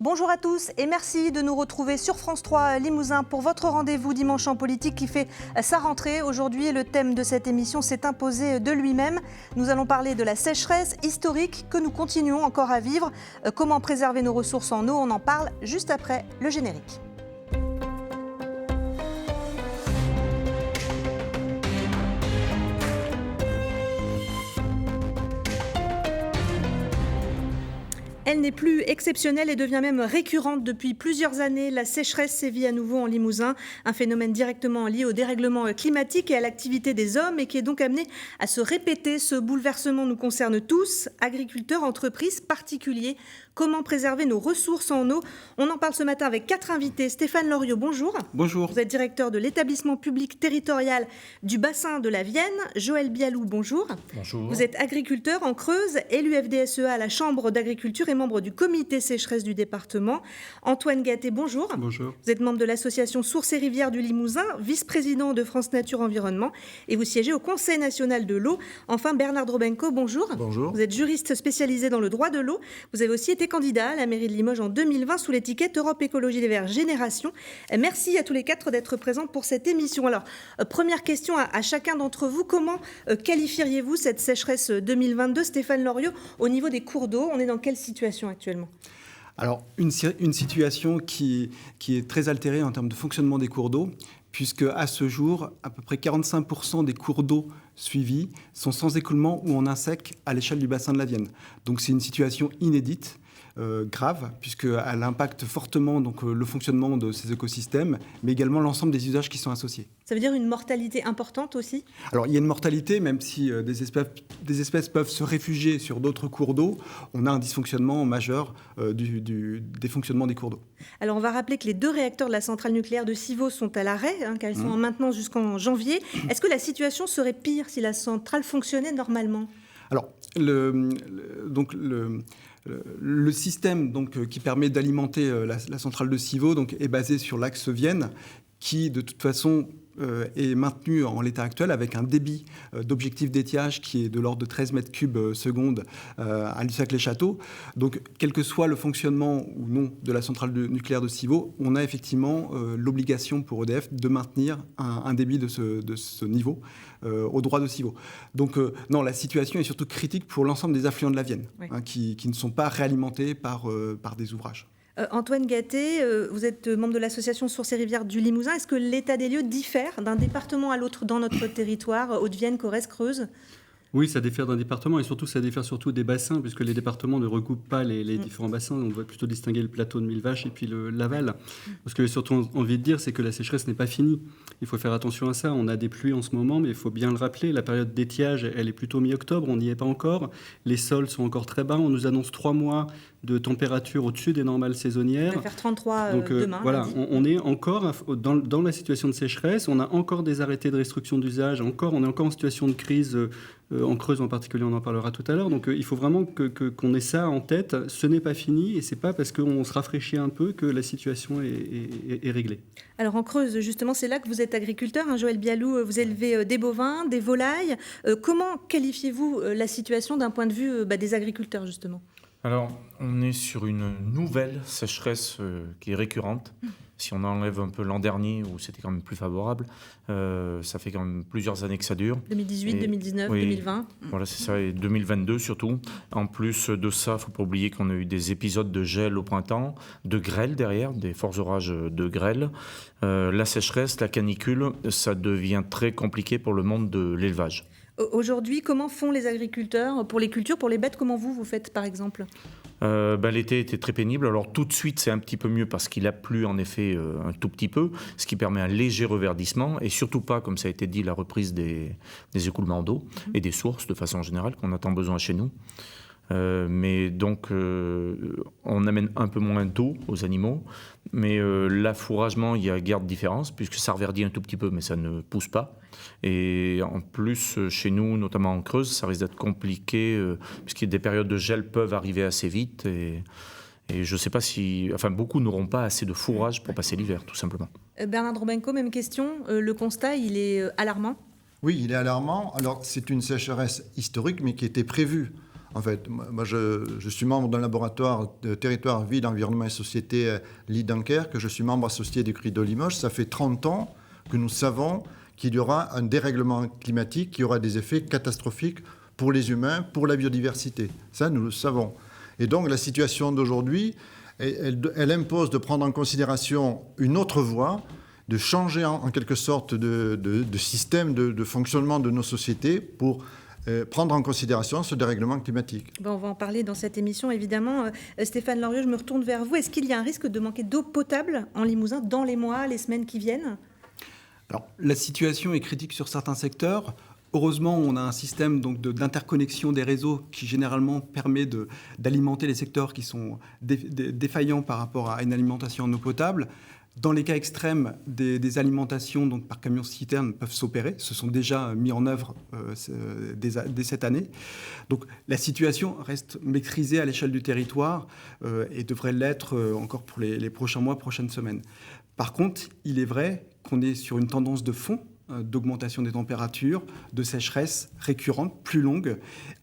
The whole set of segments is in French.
Bonjour à tous et merci de nous retrouver sur France 3 Limousin pour votre rendez-vous dimanche en politique qui fait sa rentrée. Aujourd'hui, le thème de cette émission s'est imposé de lui-même. Nous allons parler de la sécheresse historique que nous continuons encore à vivre. Comment préserver nos ressources en eau? On en parle juste après le générique. Elle n'est plus exceptionnelle et devient même récurrente depuis plusieurs années. La sécheresse sévit à nouveau en Limousin, un phénomène directement lié au dérèglement climatique et à l'activité des hommes et qui est donc amené à se répéter. Ce bouleversement nous concerne tous, agriculteurs, entreprises, particuliers. Comment préserver nos ressources en eau? On en parle ce matin avec 4 invités. Stéphane Loriot, bonjour. Bonjour. Vous êtes directeur de l'établissement public territorial du bassin de la Vienne. Joël Bialou, bonjour. Bonjour. Vous êtes agriculteur en Creuse, élu FDSEA à la Chambre d'agriculture et membre du comité sécheresse du département. Antoine Gatté, bonjour. Bonjour. Vous êtes membre de l'association Sources et Rivières du Limousin, vice-président de France Nature Environnement et vous siégez au Conseil national de l'eau. Enfin, Bernard Drobenko, bonjour. Bonjour. Vous êtes juriste spécialisé dans le droit de l'eau. Vous avez aussi été candidat à la mairie de Limoges en 2020 sous l'étiquette Europe Écologie Les Verts Génération. Merci à tous les 4 d'être présents pour cette émission. Alors, première question à chacun d'entre vous. Comment qualifieriez-vous cette sécheresse 2022? Stéphane Loriot, au niveau des cours d'eau, on est dans quelle situation actuellement? Alors, une situation qui est très altérée en termes de fonctionnement des cours d'eau, puisque à ce jour, à peu près 45% des cours d'eau suivis sont sans écoulement ou en un sec à l'échelle du bassin de la Vienne. Donc c'est une situation inédite. Grave, puisqu'elle impacte fortement le fonctionnement de ces écosystèmes, mais également l'ensemble des usages qui sont associés. Ça veut dire une mortalité importante aussi? Alors, il y a une mortalité, même si des espèces peuvent se réfugier sur d'autres cours d'eau, on a un dysfonctionnement majeur des fonctionnements des cours d'eau. Alors, on va rappeler que les 2 réacteurs de la centrale nucléaire de Civaux sont à l'arrêt, car ils sont en maintenance jusqu'en janvier. Est-ce que la situation serait pire si la centrale fonctionnait normalement? Alors, le système qui permet d'alimenter la centrale de Civaux est basé sur l'axe Vienne, qui de toute façon est maintenu en l'état actuel avec un débit d'objectif d'étiage qui est de l'ordre de 13 mètres cubes seconde à Lussac-les-Châteaux. Donc, quel que soit le fonctionnement ou non de la centrale nucléaire de Civaux, on a effectivement l'obligation pour EDF de maintenir un débit de ce niveau au droit de Civaux. Donc, non, la situation est surtout critique pour l'ensemble des affluents de la Vienne, oui. Qui ne sont pas réalimentés par des ouvrages. Antoine Gatté, vous êtes membre de l'association Sources et Rivières du Limousin. Est-ce que l'état des lieux diffère d'un département à l'autre dans notre territoire, Haute-Vienne, Corrèze, Creuse? Oui, ça diffère d'un département et surtout, ça diffère surtout des bassins, puisque les départements ne recoupent pas les différents bassins. On va plutôt distinguer le plateau de Millevaches et puis l'aval. Ce que j'ai surtout envie de dire, c'est que la sécheresse n'est pas finie. Il faut faire attention à ça. On a des pluies en ce moment, mais il faut bien le rappeler. La période d'étiage, elle est plutôt mi-octobre. On n'y est pas encore. Les sols sont encore très bas. On nous annonce 3 mois de température au-dessus des normales saisonnières. On va faire 33 Donc, demain. Voilà, on est encore dans la situation de sécheresse. On a encore des arrêtés de restriction d'usage. On est encore en situation de crise. En Creuse en particulier, on en parlera tout à l'heure. Donc il faut vraiment qu'on ait ça en tête. Ce n'est pas fini et ce n'est pas parce qu'on se rafraîchit un peu que la situation est réglée. Alors en Creuse, justement, c'est là que vous êtes agriculteur. Joël Bialou, vous élevez des bovins, des volailles. Comment qualifiez-vous la situation d'un point de vue des agriculteurs, justement? Alors, on est sur une nouvelle sécheresse qui est récurrente. Si on enlève un peu l'an dernier, où c'était quand même plus favorable, ça fait quand même plusieurs années que ça dure. 2018, 2019, oui, 2020. Voilà, c'est ça, et 2022 surtout. En plus de ça, il ne faut pas oublier qu'on a eu des épisodes de gel au printemps, de grêle derrière, des forts orages de grêle. La sécheresse, la canicule, ça devient très compliqué pour le monde de l'élevage. Aujourd'hui, comment font les agriculteurs pour les cultures, pour les bêtes? Comment vous faites, par exemple? L'été était très pénible. Alors tout de suite, c'est un petit peu mieux parce qu'il a plu en effet un tout petit peu, ce qui permet un léger reverdissement et surtout pas, comme ça a été dit, la reprise des écoulements d'eau et des sources de façon générale qu'on a tant besoin chez nous. Mais donc, on amène un peu moins d'eau aux animaux. Mais l'affouragement, il y a guère de différence, puisque ça reverdit un tout petit peu, mais ça ne pousse pas. Et en plus, chez nous, notamment en Creuse, ça risque d'être compliqué, puisque des périodes de gel peuvent arriver assez vite. Et je ne sais pas si... Enfin, beaucoup n'auront pas assez de fourrage pour passer l'hiver, tout simplement. Bernard Drobenko, même question. Le constat, il est alarmant? Oui, il est alarmant. Alors, c'est une sécheresse historique, mais qui était prévue En fait, moi, je suis membre d'un laboratoire de territoire, ville, environnement et société Lee-Dunkerque, que je suis membre associé du CRI de Limoges. Ça fait 30 ans que nous savons qu'il y aura un dérèglement climatique qui aura des effets catastrophiques pour les humains, pour la biodiversité. Ça, nous le savons. Et donc, la situation d'aujourd'hui, elle impose de prendre en considération une autre voie, de changer en quelque sorte de système de fonctionnement de nos sociétés pour prendre en considération ce dérèglement climatique. On va en parler dans cette émission, évidemment. Stéphane Lorieux, je me retourne vers vous. Est-ce qu'il y a un risque de manquer d'eau potable en Limousin dans les mois, les semaines qui viennent ? Alors, la situation est critique sur certains secteurs. Heureusement, on a un système donc d'interconnexion des réseaux qui généralement permet d'alimenter les secteurs qui sont défaillants par rapport à une alimentation en eau potable. Dans les cas extrêmes, des alimentations donc, par camion-citerne peuvent s'opérer. Ce sont déjà mis en œuvre dès cette année. Donc la situation reste maîtrisée à l'échelle du territoire et devrait l'être encore pour les prochains mois, prochaines semaines. Par contre, il est vrai qu'on est sur une tendance de fond d'augmentation des températures, de sécheresse récurrente, plus longue,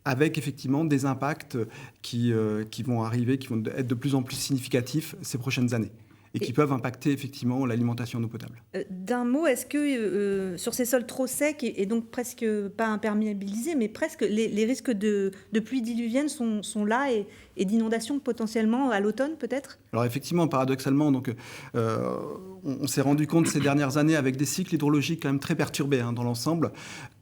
avec effectivement des impacts qui vont arriver, qui vont être de plus en plus significatifs ces prochaines années. Et qui peuvent impacter effectivement l'alimentation en eau potable. D'un mot, est-ce que sur ces sols trop secs et donc presque pas imperméabilisés, mais presque les risques de pluies diluviennes sont là et d'inondations potentiellement à l'automne peut-être ? Alors effectivement, paradoxalement, donc, on s'est rendu compte ces dernières années avec des cycles hydrologiques quand même très perturbés dans l'ensemble,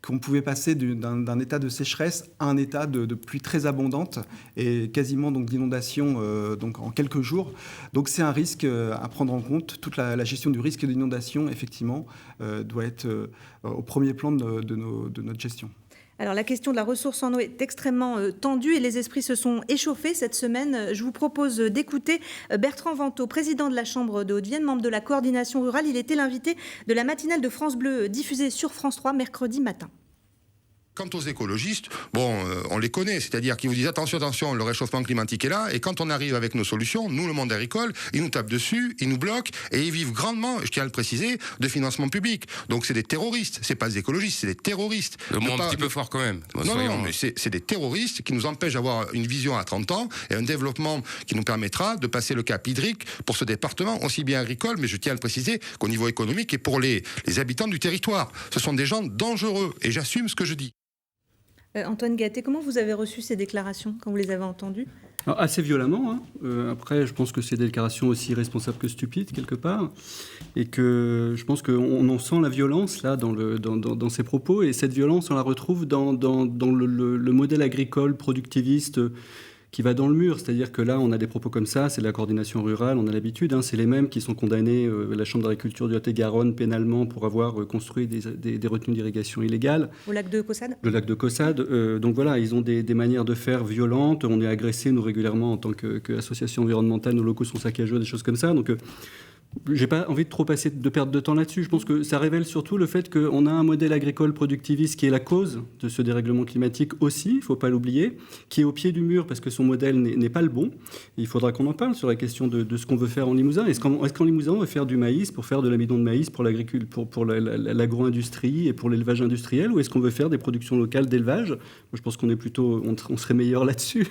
qu'on pouvait passer d'un état de sécheresse à un état de pluie très abondante et quasiment donc d'inondation donc en quelques jours. Donc c'est un risque à prendre en compte. Toute la gestion du risque d'inondation, effectivement, doit être au premier plan de notre gestion. Alors la question de la ressource en eau est extrêmement tendue et les esprits se sont échauffés cette semaine. Je vous propose d'écouter Bertrand Vantaux, président de la Chambre de Haute-Vienne, membre de la coordination rurale. Il était l'invité de la matinale de France Bleu diffusée sur France 3 mercredi matin. Quant aux écologistes, on les connaît, c'est-à-dire qu'ils vous disent attention, le réchauffement climatique est là, et quand on arrive avec nos solutions, nous, le monde agricole, ils nous tapent dessus, ils nous bloquent, et ils vivent grandement, je tiens à le préciser, de financement public. Donc c'est des terroristes, c'est pas des écologistes, c'est des terroristes. Le mot un petit peu fort quand même. Non, mais c'est des terroristes qui nous empêchent d'avoir une vision à 30 ans, et un développement qui nous permettra de passer le cap hydrique pour ce département, aussi bien agricole, mais je tiens à le préciser, qu'au niveau économique et pour les habitants du territoire. Ce sont des gens dangereux, et j'assume ce que je dis. Antoine Gatté, comment vous avez reçu ces déclarations quand vous les avez entendues ? Alors, assez violemment. Après, je pense que c'est des déclarations aussi irresponsables que stupides, quelque part. Et que je pense qu'on en sent la violence, là, dans ces propos. Et cette violence, on la retrouve dans le modèle agricole productiviste qui va dans le mur. C'est-à-dire que là, on a des propos comme ça, c'est de la coordination rurale, on a l'habitude. C'est les mêmes qui sont condamnés, la Chambre d'agriculture du Lot-et-Garonne, pénalement, pour avoir construit des retenues d'irrigation illégales. Au lac de Caussade ? Le lac de Caussade. Donc voilà, ils ont des manières de faire violentes. On est agressés, nous, régulièrement, en tant qu'association environnementale. Nos locaux sont saccagés, des choses comme ça. Donc j'ai pas envie de perdre de temps là-dessus. Je pense que ça révèle surtout le fait qu'on a un modèle agricole productiviste qui est la cause de ce dérèglement climatique aussi, il ne faut pas l'oublier, qui est au pied du mur parce que son modèle n'est pas le bon. Et il faudra qu'on en parle sur la question de ce qu'on veut faire en Limousin. Est-ce qu'en Limousin, on veut faire du maïs pour faire de l'amidon de maïs pour l'agro-industrie et pour l'élevage industriel, ou est-ce qu'on veut faire des productions locales d'élevage ? Moi, je pense qu'on est plutôt, on serait meilleur là-dessus.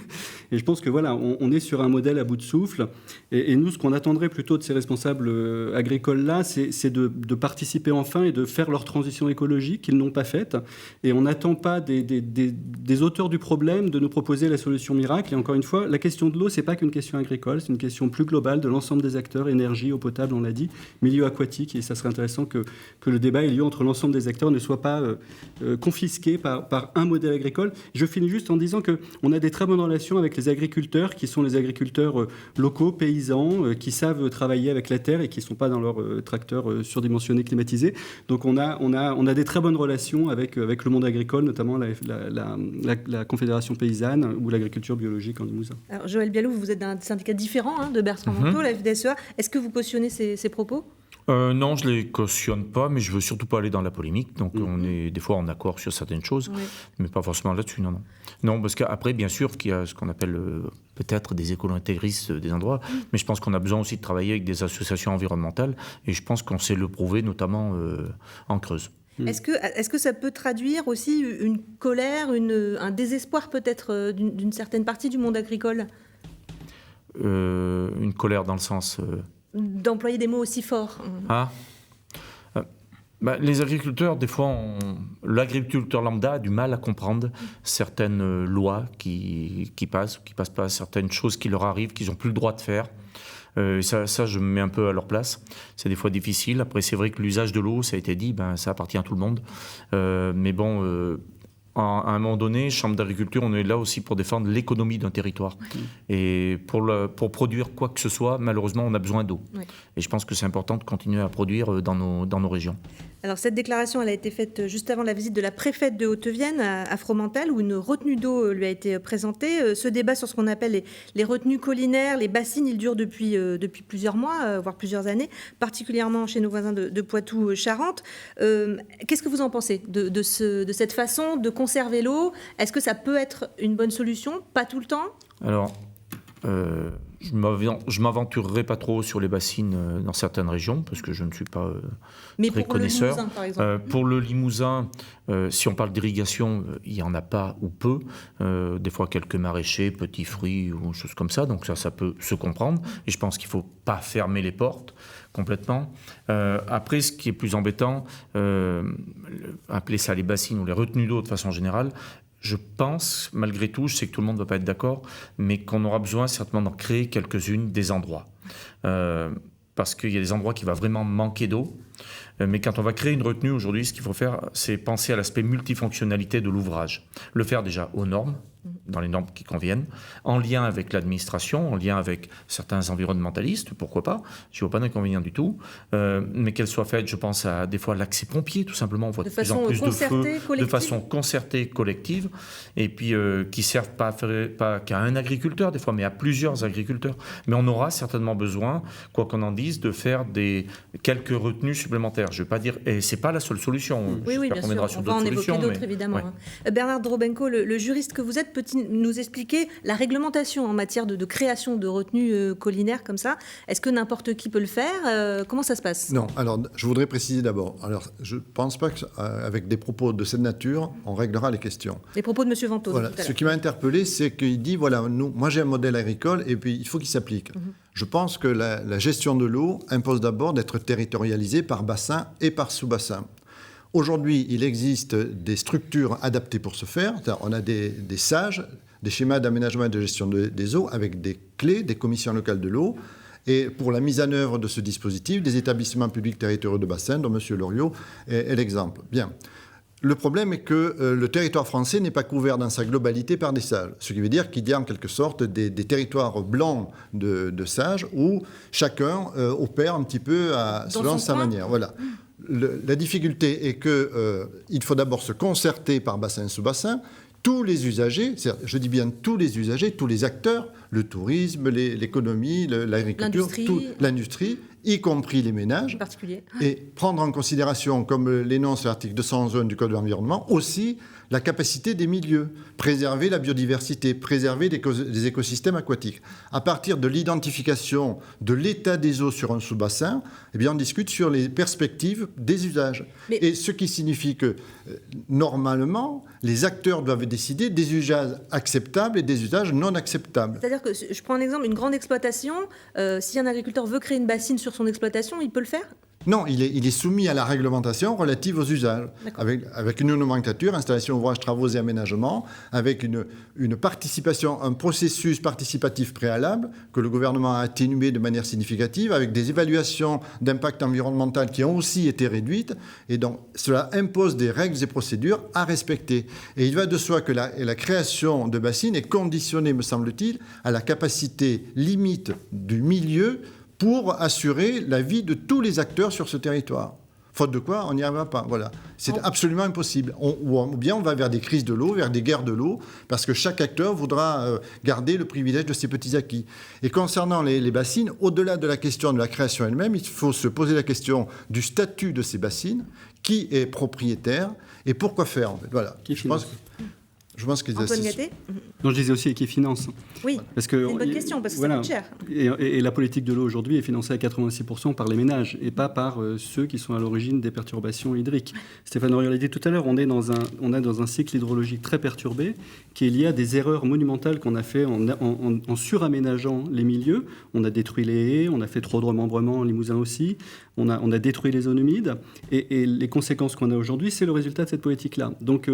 Et je pense que voilà, on est sur un modèle à bout de souffle. Et nous, ce qu'on attendrait plutôt de ces responsables agricoles là, c'est de participer enfin et de faire leur transition écologique qu'ils n'ont pas faite. Et on n'attend pas des auteurs du problème de nous proposer la solution miracle. Et encore une fois, la question de l'eau, c'est pas qu'une question agricole, c'est une question plus globale de l'ensemble des acteurs, énergie, eau potable, on l'a dit, milieu aquatique. Et ça serait intéressant que le débat ait lieu entre l'ensemble des acteurs, ne soit pas confisqué par un modèle agricole. Je finis juste en disant qu'on a des très bonnes relations avec les agriculteurs, qui sont les agriculteurs locaux, paysans, qui savent travailler avec la terre et qui ne sont pas dans leur tracteur surdimensionné, climatisé. Donc on a des très bonnes relations avec le monde agricole, notamment la Confédération paysanne ou l'agriculture biologique en Limousin. Alors Joël Bialou, vous êtes d'un syndicat différent de Bertrand Vantaux, la FDSEA. Est-ce que vous cautionnez ces propos ? Non, je ne les cautionne pas, mais je ne veux surtout pas aller dans la polémique. Donc, on est des fois en accord sur certaines choses, mais pas forcément là-dessus, non. Non, parce qu'après, bien sûr, qu'il y a ce qu'on appelle peut-être des écolo-intégristes des endroits, mais je pense qu'on a besoin aussi de travailler avec des associations environnementales, et je pense qu'on sait le prouver, notamment en Creuse. Est-ce que ça peut traduire aussi une colère, un désespoir peut-être d'une certaine partie du monde agricole ? Une colère dans le sens... D'employer des mots aussi forts. Les agriculteurs, des fois, l'agriculteur lambda a du mal à comprendre certaines lois qui passent ou qui ne passent pas, certaines choses qui leur arrivent, qu'ils n'ont plus le droit de faire. Ça, je me mets un peu à leur place. C'est des fois difficile. Après, c'est vrai que l'usage de l'eau, ça a été dit, ça appartient à tout le monde. Mais bon... À un moment donné, Chambre d'agriculture, on est là aussi pour défendre l'économie d'un territoire. Et pour produire quoi que ce soit, malheureusement, on a besoin d'eau. Et je pense que c'est important de continuer à produire dans nos régions. Alors cette déclaration, elle a été faite juste avant la visite de la préfète de Haute-Vienne à Fromental, où une retenue d'eau lui a été présentée. Ce débat sur ce qu'on appelle les retenues collinaires, les bassines, il dure depuis plusieurs mois, voire plusieurs années, particulièrement chez nos voisins de Poitou-Charentes. Qu'est-ce que vous en pensez de cette façon de conserver l'eau? Est-ce que ça peut être une bonne solution? Pas tout le temps? Alors, je m'aventurerai pas trop sur les bassines dans certaines régions, parce que je ne suis pas très connaisseur. Mais pour le Limousin, par exemple. Pour le Limousin, si on parle d'irrigation, il n'y en a pas ou peu. Des fois, quelques maraîchers, petits fruits ou choses comme ça. Donc ça peut se comprendre. Et je pense qu'il ne faut pas fermer les portes complètement. Après, ce qui est plus embêtant, appeler ça les bassines ou les retenues d'eau de façon générale, je pense, malgré tout, je sais que tout le monde ne va pas être d'accord, mais qu'on aura besoin certainement d'en créer quelques-unes des endroits. Parce qu'il y a des endroits qui vont vraiment manquer d'eau. Mais quand on va créer une retenue aujourd'hui, ce qu'il faut faire, c'est penser à l'aspect multifonctionnalité de l'ouvrage. Le faire déjà aux normes, dans les normes qui conviennent, en lien avec l'administration, en lien avec certains environnementalistes, pourquoi pas, je ne vois pas d'inconvénient du tout, mais qu'elle soit faite, je pense à des fois l'accès pompier, tout simplement, on voit de plus en plus de feux, de façon concertée, collective, et puis qui ne servent pas qu'à un agriculteur, des fois, mais à plusieurs agriculteurs. Mais on aura certainement besoin, quoi qu'on en dise, de faire quelques retenues supplémentaires. Je ne vais pas dire, et ce n'est pas la seule solution, oui, bien sûr, on va en évoquer d'autres, évidemment. Ouais. Bernard Drobenko, le juriste que vous êtes, peut-il nous expliquer la réglementation en matière de création de retenues collinaires comme ça? Est-ce que n'importe qui peut le faire? Comment ça se passe? Non, alors je voudrais préciser d'abord. Alors je ne pense pas qu'avec des propos de cette nature, on réglera les questions. Les propos de M. Ventose. Voilà. Ce qui m'a interpellé, c'est qu'il dit, voilà, moi j'ai un modèle agricole et puis il faut qu'il s'applique. Je pense que la gestion de l'eau impose d'abord d'être territorialisée par bassin et par sous-bassin. Aujourd'hui, il existe des structures adaptées pour ce faire. On a des SAGE, des schémas d'aménagement et de gestion des eaux, avec des clés, des commissions locales de l'eau. Et pour la mise en œuvre de ce dispositif, des établissements publics territoriaux de bassin, dont M. Loriot est l'exemple. Bien. Le problème est que le territoire français n'est pas couvert dans sa globalité par des SAGE. Ce qui veut dire qu'il y a en quelque sorte des territoires blancs de SAGE où chacun opère un petit peu selon sa manière. Voilà. La difficulté est qu'il faut d'abord se concerter par bassin sous bassin. Tous les usagers, je dis bien tous les usagers, tous les acteurs, le tourisme, l'économie, l'agriculture, l'industrie, y compris les ménages, et prendre en considération, comme l'énonce l'article 201 du Code de l'environnement, aussi la capacité des milieux, préserver la biodiversité, préserver les écosystèmes aquatiques. À partir de l'identification de l'état des eaux sur un sous-bassin, eh bien, on discute sur les perspectives des usages. Et ce qui signifie que, normalement, les acteurs doivent décider des usages acceptables et des usages non acceptables. C'est-à-dire que, je prends un exemple, une grande exploitation, si un agriculteur veut créer une bassine sur son exploitation, il peut le faire ? Non, il est soumis à la réglementation relative aux usages, avec une nomenclature, installation, ouvrages, travaux et aménagements, avec une participation, un processus participatif préalable que le gouvernement a atténué de manière significative, avec des évaluations d'impact environnemental qui ont aussi été réduites, et donc cela impose des règles et procédures à respecter. Et il va de soi que la création de bassines est conditionnée, me semble-t-il, à la capacité limite du milieu pour assurer la vie de tous les acteurs sur ce territoire. Faute de quoi, on n'y arrivera pas. Voilà. C'est absolument impossible. Ou bien on va vers des crises de l'eau, vers des guerres de l'eau, parce que chaque acteur voudra garder le privilège de ses petits acquis. Et concernant les bassines, au-delà de la question de la création elle-même, il faut se poser la question du statut de ces bassines, qui est propriétaire, et pourquoi faire, en fait. Voilà. Qui finance ? Je pense qu'ils Antoine Gatté. Non, je disais aussi Equifinance. Oui, parce que c'est une bonne question, parce que ça coûte cher. Et la politique de l'eau aujourd'hui est financée à 86% par les ménages et pas par ceux qui sont à l'origine des perturbations hydriques. Stéphane Loriot l'a dit tout à l'heure, on est dans un cycle hydrologique très perturbé qui est lié à des erreurs monumentales qu'on a fait en suraménageant les milieux. On a détruit les haies, on a fait trop de remembrements en Limousin aussi, on a détruit les zones humides et les conséquences qu'on a aujourd'hui, c'est le résultat de cette politique-là. Donc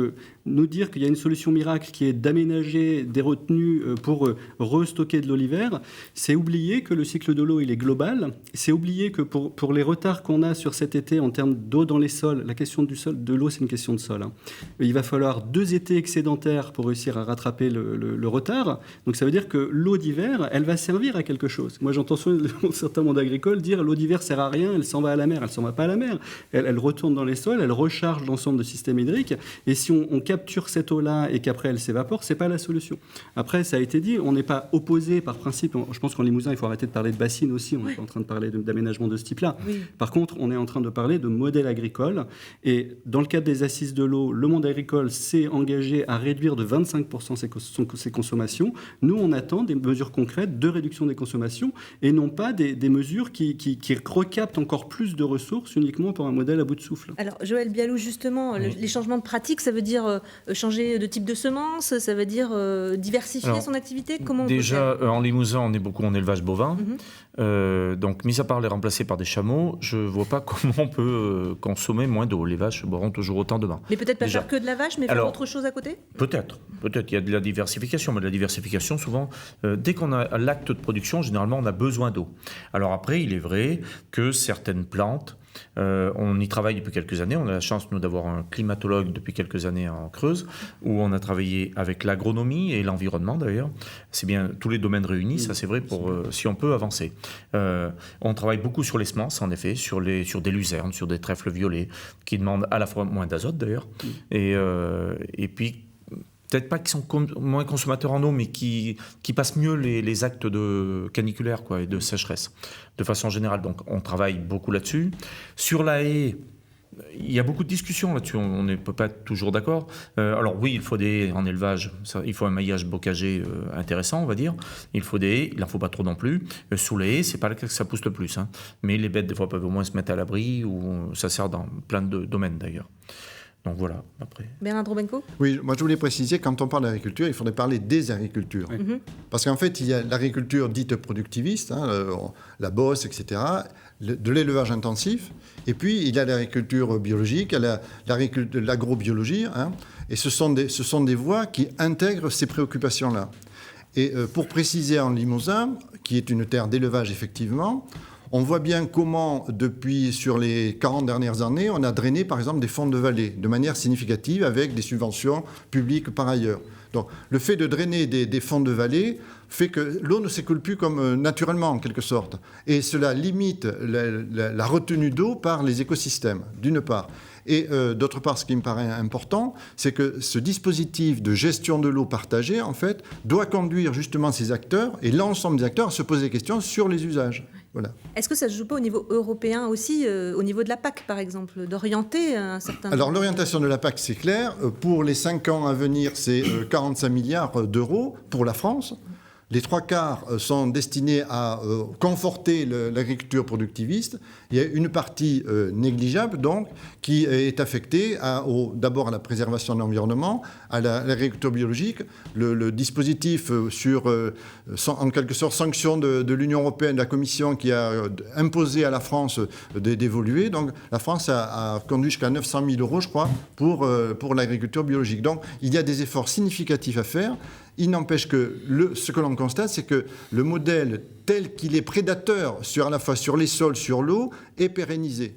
nous dire qu'il y a une solution miracle qui est d'aménager des retenues pour restocker de l'eau l'hiver, c'est oublier que le cycle de l'eau il est global, c'est oublier que pour les retards qu'on a sur cet été en termes d'eau dans les sols, la question du sol, de l'eau c'est une question de sol. Il va falloir 2 étés excédentaires pour réussir à rattraper le retard. Donc ça veut dire que l'eau d'hiver, elle va servir à quelque chose. Moi j'entends certains mondes agricoles dire l'eau d'hiver sert à rien, elle s'en va à la mer. Elle s'en va pas à la mer. Elle retourne dans les sols, elle recharge l'ensemble du système hydrique. Et si on capture cette eau-là et qu'après elle s'évapore, c'est pas la solution. Après, ça a été dit, on n'est pas opposé par principe. Je pense qu'en Limousin, il faut arrêter de parler de bassines aussi. On n'est pas en train de parler d'aménagement de ce type-là. Oui. Par contre, on est en train de parler de modèle agricole. Et dans le cadre des assises de l'eau, le monde agricole s'est engagé à réduire de 25% ses consommations. Nous, on attend des mesures concrètes de réduction des consommations et non pas des mesures qui recaptent encore plus de ressources uniquement pour un modèle à bout de souffle. Alors, Joël Bialou, justement, les changements de pratique, ça veut dire changer de type de semence, ça veut dire diversifier son activité. Comment déjà, en Limousin, on est beaucoup en élevage bovin. Donc, mis à part les remplacer par des chameaux, je ne vois pas comment on peut consommer moins d'eau. Les vaches boiront toujours autant de bain. Mais peut-être pas faire que de la vache, mais faire autre chose à côté ? Peut-être. Il y a de la diversification. Mais de la diversification, souvent, dès qu'on a l'acte de production, généralement, on a besoin d'eau. Alors après, il est vrai que certaines plantes, on y travaille depuis quelques années. On a la chance, nous, d'avoir un climatologue depuis quelques années en Creuse, où on a travaillé avec l'agronomie et l'environnement, d'ailleurs. C'est bien tous les domaines réunis, ça c'est vrai, pour si on peut avancer. On travaille beaucoup sur les semences, en effet, sur des luzernes, sur des trèfles violets, qui demandent à la fois moins d'azote, d'ailleurs, et puis peut-être pas qui sont moins consommateurs en eau, mais qui passent mieux les actes de caniculaires et de sécheresse, de façon générale. Donc, on travaille beaucoup là-dessus. Sur la haie, il y a beaucoup de discussions là-dessus, on ne peut pas être toujours d'accord. Alors oui, il faut des haies en élevage, il faut un maillage bocager intéressant, on va dire. Il faut des haies, il n'en faut pas trop non plus. Sous les haies, c'est pas là que ça pousse le plus. Mais les bêtes, des fois, peuvent au moins se mettre à l'abri, ou ça sert dans plein de domaines, d'ailleurs. Donc voilà, après. Bernard Drobenko ? Oui, moi je voulais préciser, quand on parle d'agriculture, il faudrait parler des agricultures. Oui. Parce qu'en fait, il y a l'agriculture dite productiviste, la bosse, etc., de l'élevage intensif, et puis il y a l'agriculture biologique, il y a l'agrobiologie, et ce sont des voies qui intègrent ces préoccupations-là. Et pour préciser, en Limousin, qui est une terre d'élevage effectivement, on voit bien comment, sur les 40 dernières années, on a drainé, par exemple, des fonds de vallée de manière significative avec des subventions publiques par ailleurs. Donc, le fait de drainer des fonds de vallée fait que l'eau ne s'écoule plus comme naturellement, en quelque sorte. Et cela limite la retenue d'eau par les écosystèmes, d'une part. Et d'autre part, ce qui me paraît important, c'est que ce dispositif de gestion de l'eau partagée, en fait, doit conduire justement ces acteurs et l'ensemble des acteurs à se poser des questions sur les usages. Voilà. Est-ce que ça ne se joue pas au niveau européen aussi, au niveau de la PAC, par exemple, d'orienter un certain... Alors, l'orientation de la PAC, c'est clair. Pour les 5 ans à venir, c'est 45 milliards d'euros pour la France. Les 3 quarts sont destinés à conforter l'agriculture productiviste. Il y a une partie négligeable, donc, qui est affectée d'abord à la préservation de l'environnement, à l'agriculture biologique. Le dispositif en quelque sorte, sanction de l'Union européenne, de la Commission, qui a imposé à la France d'évoluer. Donc, la France a conduit jusqu'à 900 000 euros, je crois, pour l'agriculture biologique. Donc, il y a des efforts significatifs à faire. Il n'empêche que ce que l'on constate, c'est que le modèle tel qu'il est prédateur à la fois sur les sols, sur l'eau, est pérennisé.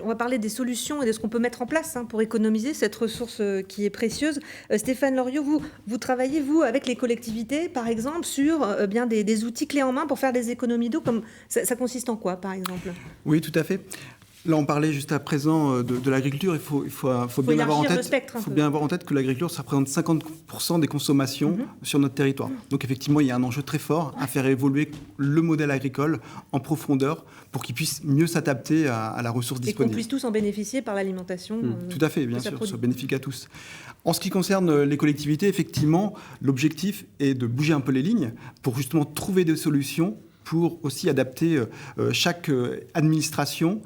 On va parler des solutions et de ce qu'on peut mettre en place pour économiser cette ressource qui est précieuse. Stéphane Loriot, vous travaillez, vous, avec les collectivités, par exemple, sur bien des outils clés en main pour faire des économies d'eau. Ça consiste en quoi, par exemple ? Oui, tout à fait. Là, on parlait juste à présent de l'agriculture. Il faut bien avoir en tête que l'agriculture, ça représente 50% des consommations sur notre territoire. Donc, effectivement, il y a un enjeu très fort à faire évoluer le modèle agricole en profondeur pour qu'il puisse mieux s'adapter à la ressource disponible. Et qu'on puisse tous en bénéficier par l'alimentation. Tout à fait, bien sûr, soit bénéfique à tous. En ce qui concerne les collectivités, effectivement, l'objectif est de bouger un peu les lignes pour justement trouver des solutions pour aussi adapter chaque administration,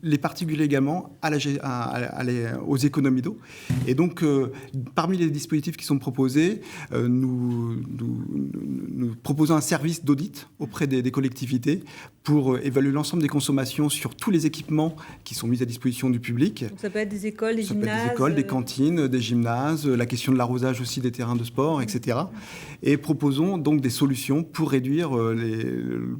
les particuliers également, aux économies d'eau. Et donc, parmi les dispositifs qui sont proposés, nous proposons un service d'audit auprès des collectivités pour évaluer l'ensemble des consommations sur tous les équipements qui sont mis à disposition du public. Donc ça peut être des écoles, des gymnases. Ça peut être des écoles, des cantines, des gymnases, la question de l'arrosage aussi des terrains de sport, etc. Et proposons donc des solutions pour réduire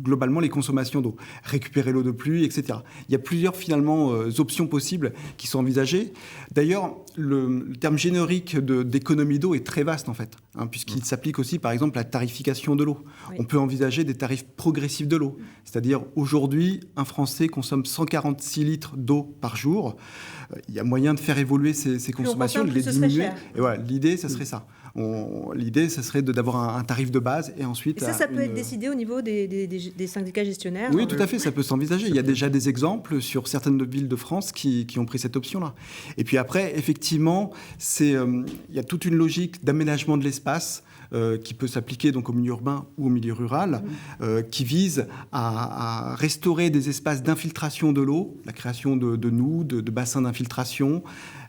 globalement les consommations d'eau, récupérer l'eau de pluie, etc. Il y a plusieurs finalement options possibles qui sont envisagées. D'ailleurs, le terme générique d'économie d'eau est très vaste en fait, puisqu'il s'applique aussi par exemple à la tarification de l'eau. Oui. On peut envisager des tarifs progressifs de l'eau, c'est-à-dire aujourd'hui, un Français consomme 146 litres d'eau par jour. Il y a moyen de faire évoluer ces consommations, de les diminuer. Et voilà, l'idée, ça serait ça. L'idée, ça serait d'avoir un tarif de base et ensuite... Et ça peut être décidé au niveau des syndicats gestionnaires. Oui, tout à fait, ça peut s'envisager. Il y a déjà des exemples sur certaines villes de France qui ont pris cette option-là. Et puis après, effectivement, il y a toute une logique d'aménagement de l'espace qui peut s'appliquer donc au milieu urbain ou au milieu rural, qui vise à restaurer des espaces d'infiltration de l'eau, la création de noues, de bassins d'infiltration,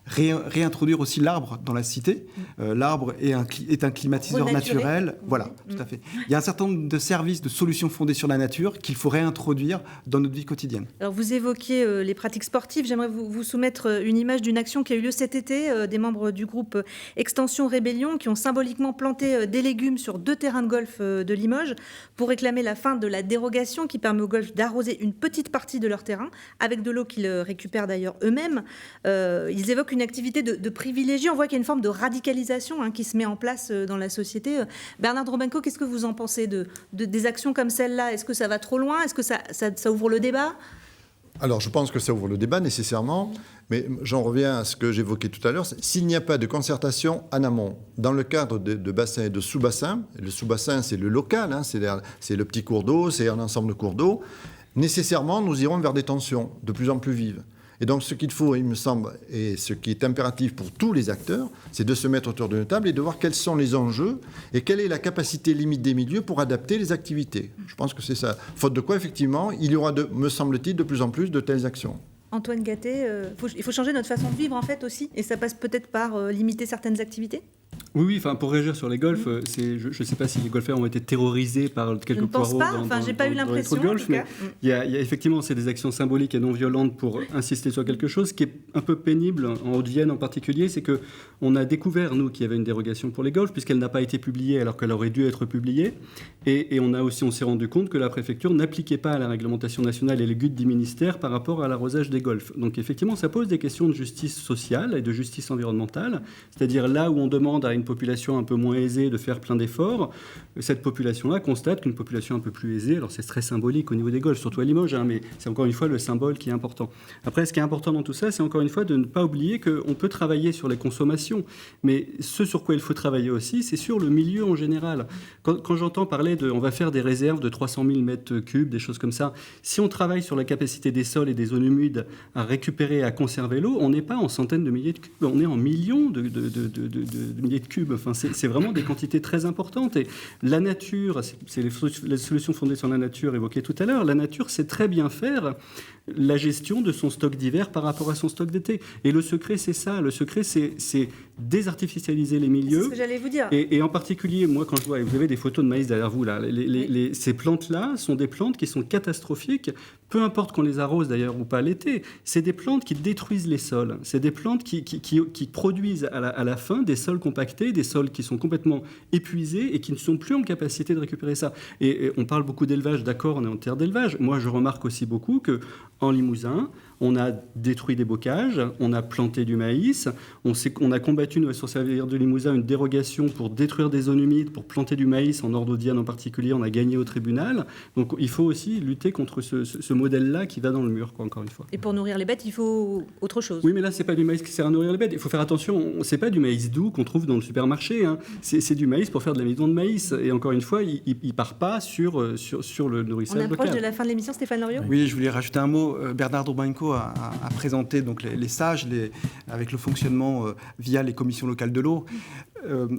réintroduire aussi l'arbre dans la cité. L'arbre est un climatiseur naturel. Voilà, tout à fait. Il y a un certain nombre de services, de solutions fondées sur la nature qu'il faut réintroduire dans notre vie quotidienne. Alors, vous évoquiez les pratiques sportives. J'aimerais vous soumettre une image d'une action qui a eu lieu cet été, des membres du groupe Extension Rébellion qui ont symboliquement planté des légumes sur 2 terrains de golf de Limoges pour réclamer la fin de la dérogation qui permet au golf d'arroser une petite partie de leur terrain avec de l'eau qu'ils récupèrent d'ailleurs eux-mêmes. Ils évoquent une activité de privilégié. On voit qu'il y a une forme de radicalisation qui se met en place dans la société. Bernard Drobenko, qu'est-ce que vous en pensez des actions comme celle-là? Est-ce que ça va trop loin? Est-ce que ça ouvre le débat? Alors, je pense que ça ouvre le débat nécessairement, mais j'en reviens à ce que j'évoquais tout à l'heure. S'il n'y a pas de concertation en amont, dans le cadre de bassins et de sous-bassins, le sous-bassin, c'est le local, c'est le petit cours d'eau, c'est un ensemble de cours d'eau, nécessairement, nous irons vers des tensions de plus en plus vives. Et donc, ce qu'il faut, il me semble, et ce qui est impératif pour tous les acteurs, c'est de se mettre autour d'une table et de voir quels sont les enjeux et quelle est la capacité limite des milieux pour adapter les activités. Je pense que c'est ça. Faute de quoi, effectivement, il y aura, me semble-t-il, de plus en plus de telles actions. Antoine Gatté, il faut changer notre façon de vivre, en fait, aussi. Et ça passe peut-être par limiter certaines activités? Oui, pour réagir sur les golfs, je ne sais pas si les golfeurs ont été terrorisés par quelques poireaux j'ai pas eu l'impression, dans golf, mais il y a effectivement, c'est des actions symboliques et non violentes pour insister sur quelque chose. Ce qui est un peu pénible, en Haute-Vienne en particulier, c'est qu'on a découvert, nous, qu'il y avait une dérogation pour les golfs, puisqu'elle n'a pas été publiée alors qu'elle aurait dû être publiée. Et on s'est rendu compte que la préfecture n'appliquait pas la réglementation nationale et les GUD du ministère par rapport à l'arrosage des golfs. Donc effectivement, ça pose des questions de justice sociale et de justice environnementale, c'est-à-dire là où on demande à une population un peu moins aisée de faire plein d'efforts, cette population-là constate qu'une population un peu plus aisée, alors c'est très symbolique au niveau des golfs, surtout à Limoges, mais c'est encore une fois le symbole qui est important. Après, ce qui est important dans tout ça, c'est encore une fois de ne pas oublier qu'on peut travailler sur les consommations, mais ce sur quoi il faut travailler aussi, c'est sur le milieu en général. Quand j'entends parler on va faire des réserves de 300 000 mètres cubes, des choses comme ça, si on travaille sur la capacité des sols et des zones humides à récupérer et à conserver l'eau, on n'est pas en centaines de milliers de cubes, on est en millions de milliers de cubes. Enfin, c'est vraiment des quantités très importantes. Et la nature, c'est les solutions fondées sur la nature évoquées tout à l'heure, la nature sait très bien faire la gestion de son stock d'hiver par rapport à son stock d'été. Et le secret, c'est ça. Le secret, c'est désartificialiser les milieux. C'est ce que j'allais vous dire. Et en particulier, moi, quand je vois, vous avez des photos de maïs derrière vous, là, ces plantes-là sont des plantes qui sont catastrophiques, peu importe qu'on les arrose d'ailleurs ou pas l'été. C'est des plantes qui détruisent les sols. C'est des plantes qui produisent à la fin des sols compactés désertés, des sols qui sont complètement épuisés et qui ne sont plus en capacité de récupérer ça. Et on parle beaucoup d'élevage, d'accord, on est en terre d'élevage. Moi, je remarque aussi beaucoup qu'en Limousin, on a détruit des bocages, on a planté du maïs, on a combattu, sur Servir de Limousin, une dérogation pour détruire des zones humides, pour planter du maïs, en Ordodiane en particulier, on a gagné au tribunal. Donc il faut aussi lutter contre ce modèle-là qui va dans le mur, encore une fois. Et pour nourrir les bêtes, il faut autre chose. Oui, mais là, c'est pas du maïs qui sert à nourrir les bêtes. Il faut faire attention, c'est pas du maïs doux qu'on trouve dans le supermarché. Hein. C'est du maïs pour faire de l'amidon de maïs. Et encore une fois, il part pas sur le nourrissage local. On approche de la fin de l'émission, Stéphane Loriot. Oui, je voulais rajouter un mot. Bernard Drobenko a présenté donc les sages avec le fonctionnement via les commissions locales de l'eau.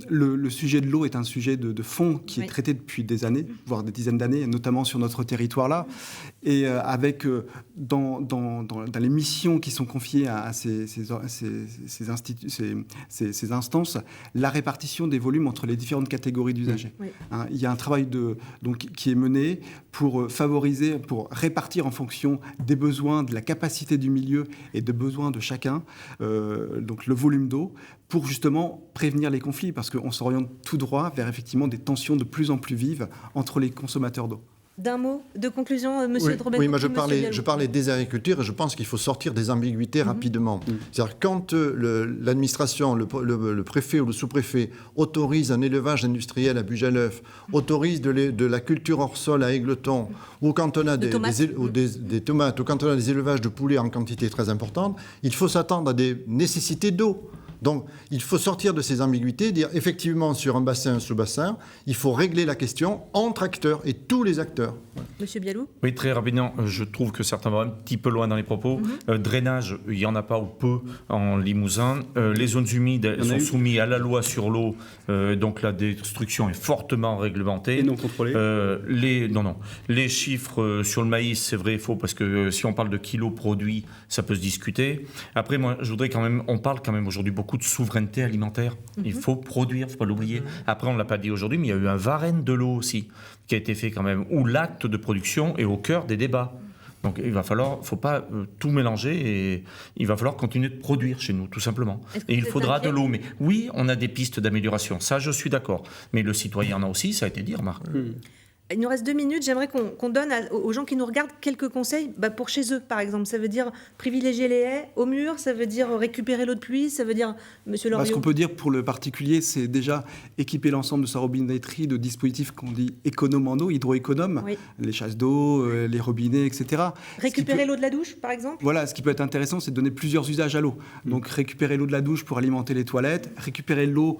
Le sujet de l'eau est un sujet de fond qui est traité depuis des années, voire des dizaines d'années, notamment sur notre territoire-là. Et avec, dans les missions qui sont confiées à ces instances, la répartition des volumes entre les différentes catégories d'usagers. Oui. Hein, il y a un travail qui est mené pour favoriser, pour répartir en fonction des besoins, de la capacité du milieu et de besoins de chacun, donc le volume d'eau, pour justement prévenir les conflits, parce qu'on s'oriente tout droit vers effectivement des tensions de plus en plus vives entre les consommateurs d'eau. D'un mot de conclusion, Monsieur Drobenko. Oui, moi je parlais des agriculteurs et je pense qu'il faut sortir des ambiguïtés rapidement. C'est-à-dire quand l'administration, le préfet ou le sous-préfet autorise un élevage industriel à Bujaleuff, autorise de la culture hors sol à Égletons, ou quand on a des tomates, ou quand on a des élevages de poulets en quantité très importante, il faut s'attendre à des nécessités d'eau. Donc, il faut sortir de ces ambiguïtés, dire effectivement sur un bassin, un sous-bassin, il faut régler la question entre acteurs et tous les acteurs. Monsieur Bialou ? Oui, très rapidement, je trouve que certains vont un petit peu loin dans les propos. Drainage, il n'y en a pas ou peu en Limousin. Les zones humides sont soumises à la loi sur l'eau, donc la destruction est fortement réglementée. Et non contrôlée. Les chiffres sur le maïs, c'est vrai et faux, parce que si on parle de kilos produits, ça peut se discuter. Après, moi, je voudrais on parle quand même aujourd'hui beaucoup de souveraineté alimentaire. Il faut produire, il ne faut pas l'oublier. Après, on ne l'a pas dit aujourd'hui, mais il y a eu un Varenne de l'eau aussi, qui a été fait quand même, où l'acte de production est au cœur des débats. Donc il faut pas tout mélanger et il va falloir continuer de produire chez nous, tout simplement. Et il faudra de l'eau. Mais oui, on a des pistes d'amélioration, ça je suis d'accord. Mais le citoyen en a aussi, ça a été dit, remarque. Il nous reste 2 minutes. J'aimerais qu'on donne aux gens qui nous regardent quelques conseils pour chez eux, par exemple. Ça veut dire privilégier les haies au mur, ça veut dire récupérer l'eau de pluie, ça veut dire, Monsieur Loriot. Ce qu'on peut dire pour le particulier, c'est déjà équiper l'ensemble de sa robinetterie de dispositifs qu'on dit économes en eau, hydroéconomes, les chasses d'eau, les robinets, etc. Récupérer l'eau de la douche, par exemple. Voilà, ce qui peut être intéressant, c'est de donner plusieurs usages à l'eau. Donc récupérer l'eau de la douche pour alimenter les toilettes, récupérer l'eau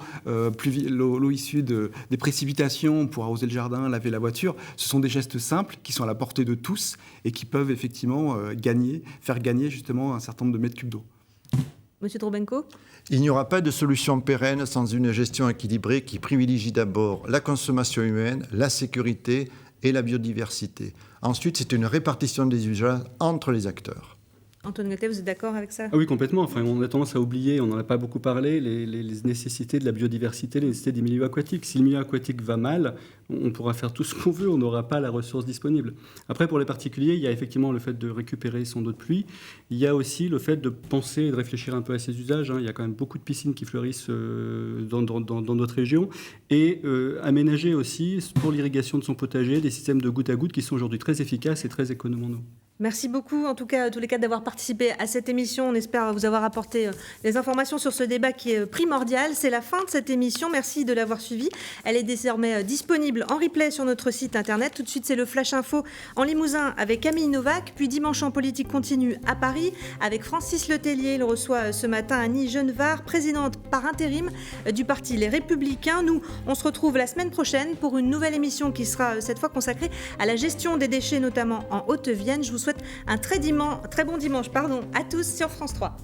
issue des précipitations pour arroser le jardin, laver la voiture. Ce sont des gestes simples qui sont à la portée de tous et qui peuvent effectivement faire gagner justement un certain nombre de mètres cubes d'eau. Monsieur Drobenko ? Il n'y aura pas de solution pérenne sans une gestion équilibrée qui privilégie d'abord la consommation humaine, la sécurité et la biodiversité. Ensuite, c'est une répartition des usages entre les acteurs. Antoine Gatel, vous êtes d'accord avec ça ? Oui, complètement. Enfin, on a tendance à oublier, on n'en a pas beaucoup parlé, les nécessités de la biodiversité, les nécessités des milieux aquatiques. Si le milieu aquatique va mal, on pourra faire tout ce qu'on veut, on n'aura pas la ressource disponible. Après, pour les particuliers, il y a effectivement le fait de récupérer son eau de pluie. Il y a aussi le fait de penser et de réfléchir un peu à ses usages. Il y a quand même beaucoup de piscines qui fleurissent dans notre région. Et aménager aussi, pour l'irrigation de son potager, des systèmes de goutte à goutte qui sont aujourd'hui très efficaces et très économes en eau. Merci beaucoup, en tout cas, à tous les quatre, d'avoir participé à cette émission. On espère vous avoir apporté des informations sur ce débat qui est primordial. C'est la fin de cette émission. Merci de l'avoir suivie. Elle est désormais disponible en replay sur notre site internet. Tout de suite, c'est le Flash Info en Limousin avec Camille Novak. Puis Dimanche en politique continue à Paris avec Francis Letellier. Il reçoit ce matin Annie Genevard, présidente par intérim du parti Les Républicains. Nous, on se retrouve la semaine prochaine pour une nouvelle émission qui sera cette fois consacrée à la gestion des déchets, notamment en Haute-Vienne. Je vous souhaite un très bon dimanche à tous sur France 3.